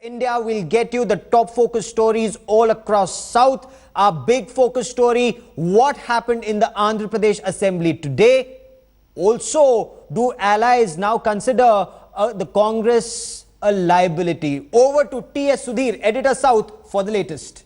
India will get you the top focus stories all across South. Our big focus story, what happened in the Andhra Pradesh Assembly today. Also, do allies now consider the Congress a liability? Over to T.S. Sudhir, Editor South, for the latest.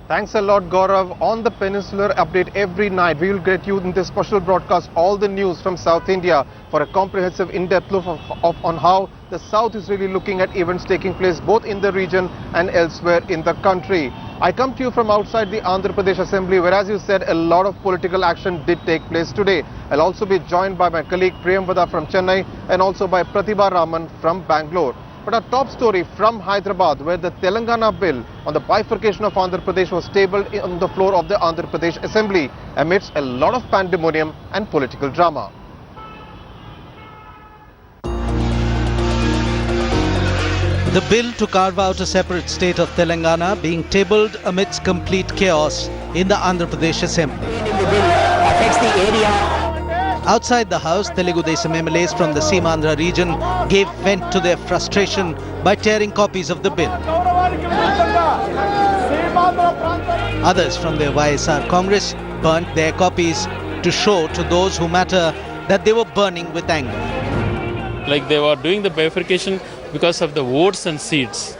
Thanks a lot, Gaurav. On the Peninsular Update every night, we will get you in this special broadcast all the news from South India for a comprehensive in-depth look on how the South is really looking at events taking place both in the region and elsewhere in the country. I come to you from outside the Andhra Pradesh Assembly, where, as you said, a lot of political action did take place today. I'll also be joined by my colleague Priyamvada from Chennai and also by Pratibha Raman from Bangalore. But our top story from Hyderabad, where the Telengana Bill on the bifurcation of Andhra Pradesh was tabled on the floor of the Andhra Pradesh Assembly amidst a lot of pandemonium and political drama. The bill to carve out a separate state of Telangana being tabled amidst complete chaos in the Andhra Pradesh Assembly. Outside the House, Telugu Desam MLAs from the Seemandhra region gave vent to their frustration by tearing copies of the bill. Others from their YSR Congress burnt their copies to show to those who matter that they were burning with anger. Like they were doing the bifurcation because of the votes and seats.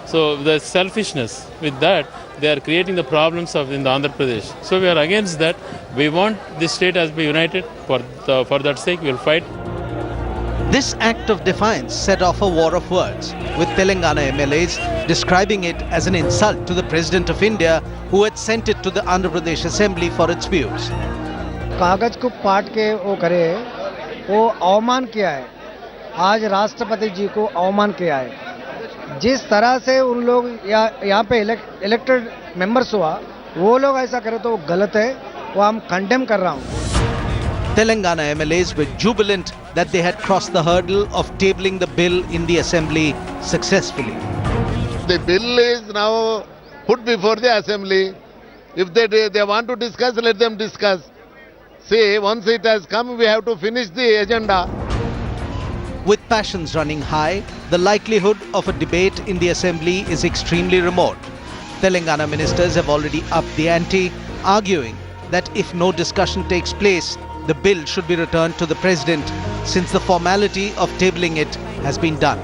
So the selfishness with that, they are creating the problems in the Andhra Pradesh. So we are against that. We want this state as be united. For that sake, we will fight. This act of defiance set off a war of words, with Telangana MLAs describing it as an insult to the President of India, who had sent it to the Andhra Pradesh Assembly for its views. कागज को पाट के वो करे, वो अवमान किया है. आज राष्ट्रपति जी को अवमान किया है. जिस तरह से उन लोग यहाँ पे इलेक्टेड मेंबर्स हुआ, वो लोग ऐसा करे तो गलत है. वो हम कंडेम कर रहा हूँ. Telangana MLAs were jubilant that they had crossed the hurdle of tabling the bill in the Assembly successfully. The bill is now put before the Assembly. If they want to discuss, let them discuss. See, once it has come, we have to finish the agenda. With passions running high, the likelihood of a debate in the Assembly is extremely remote. Telangana ministers have already upped the ante, arguing that if no discussion takes place, the bill should be returned to the President, since the formality of tabling it has been done.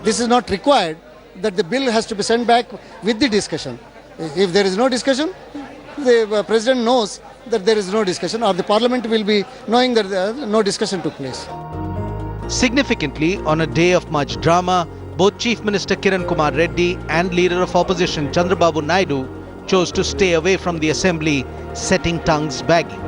This is not required, that the bill has to be sent back with the discussion. If there is no discussion, the President knows that there is no discussion, or the Parliament will be knowing that no discussion took place. Significantly, on a day of much drama, both Chief Minister Kiran Kumar Reddy and Leader of Opposition Chandrababu Naidu chose to stay away from the Assembly, setting tongues wagging.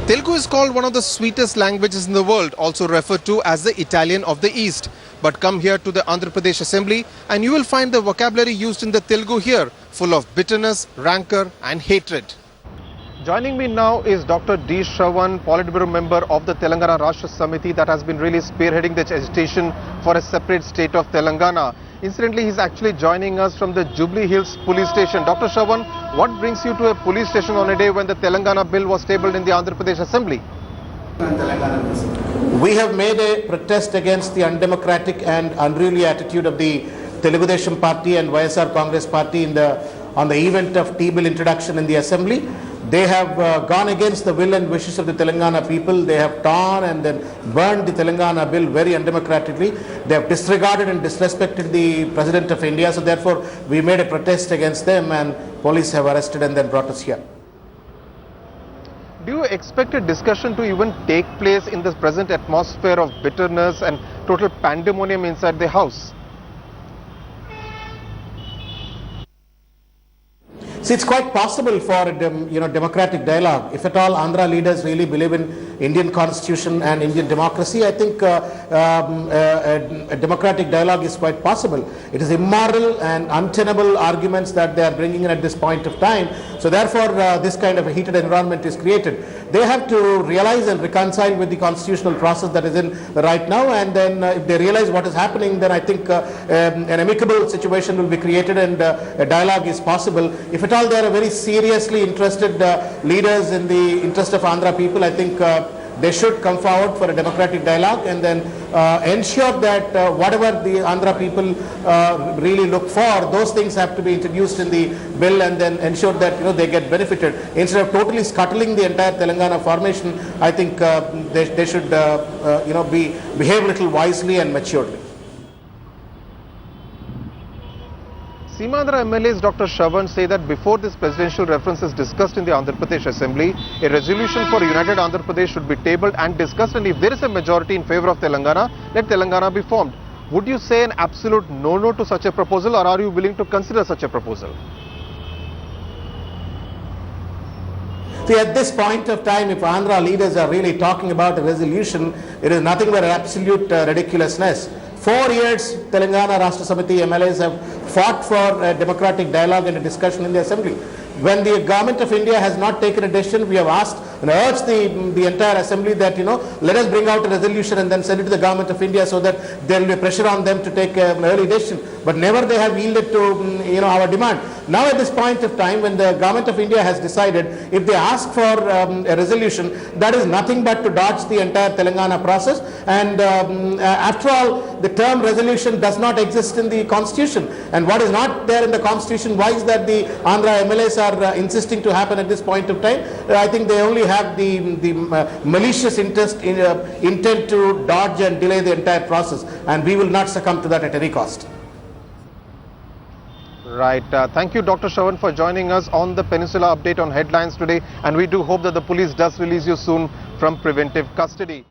Telugu is called one of the sweetest languages in the world, also referred to as the Italian of the East. But come here to the Andhra Pradesh Assembly and you will find the vocabulary used in the Telugu here full of bitterness, rancor and hatred. Joining me now is Dr. D. Shravan, Politburo member of the Telangana Rashtra Samiti that has been really spearheading the agitation for a separate state of Telangana. Incidentally, he's actually joining us from the Jubilee Hills police station. Dr. Shravan, what brings you to a police station on a day when the Telangana bill was tabled in the Andhra Pradesh Assembly? We have made a protest against the undemocratic and unruly attitude of the Telugu Desam Party and YSR Congress Party on the event of T-bill introduction in the Assembly. They have gone against the will and wishes of the Telangana people. They have torn and then burned the Telangana bill very undemocratically. They have disregarded and disrespected the President of India. So therefore, we made a protest against them and police have arrested and then brought us here. Do you expect a discussion to even take place in this present atmosphere of bitterness and total pandemonium inside the House? See, it's quite possible for a democratic dialogue. If at all Andhra leaders really believe Indian constitution and Indian democracy, I think a democratic dialogue is quite possible. It is immoral and untenable arguments that they are bringing in at this point of time. So therefore, this kind of a heated environment is created. They have to realize and reconcile with the constitutional process that is in right now, and then if they realize what is happening, then I think an amicable situation will be created and a dialogue is possible. If at all they are very seriously interested leaders in the interest of Andhra people, I think they should come forward for a democratic dialogue and then ensure that whatever the Andhra people really look for, those things have to be introduced in the bill, and then ensure that they get benefited. Instead of totally scuttling the entire Telangana formation, I think they should behave a little wisely and maturely. Seemandhra MLAs Dr. Shravan say that before this presidential reference is discussed in the Andhra Pradesh Assembly, a resolution for United Andhra Pradesh should be tabled and discussed, and if there is a majority in favor of Telangana, let Telangana be formed. Would you say an absolute no-no to such a proposal, or are you willing to consider such a proposal? See, at this point of time, if Andhra leaders are really talking about a resolution, it is nothing but absolute ridiculousness. 4 years, Telangana Rashtra Samiti MLAs have fought for a democratic dialogue and a discussion in the Assembly. When the government of India has not taken a decision, we have asked and urged the entire Assembly that, let us bring out a resolution and then send it to the government of India so that there will be pressure on them to take an early decision. But never they have yielded to, our demand. Now at this point of time, when the government of India has decided, if they ask for a resolution, that is nothing but to dodge the entire Telangana process. And after all, the term resolution does not exist in the constitution. And what is not there in the constitution, why is that the Andhra MLAs are insisting to happen at this point of time? I think they only have the malicious intent to dodge and delay the entire process. And we will not succumb to that at any cost. Right. Thank you, Dr. Shravan, for joining us on the Peninsula Update on Headlines today. And we do hope that the police does release you soon from preventive custody.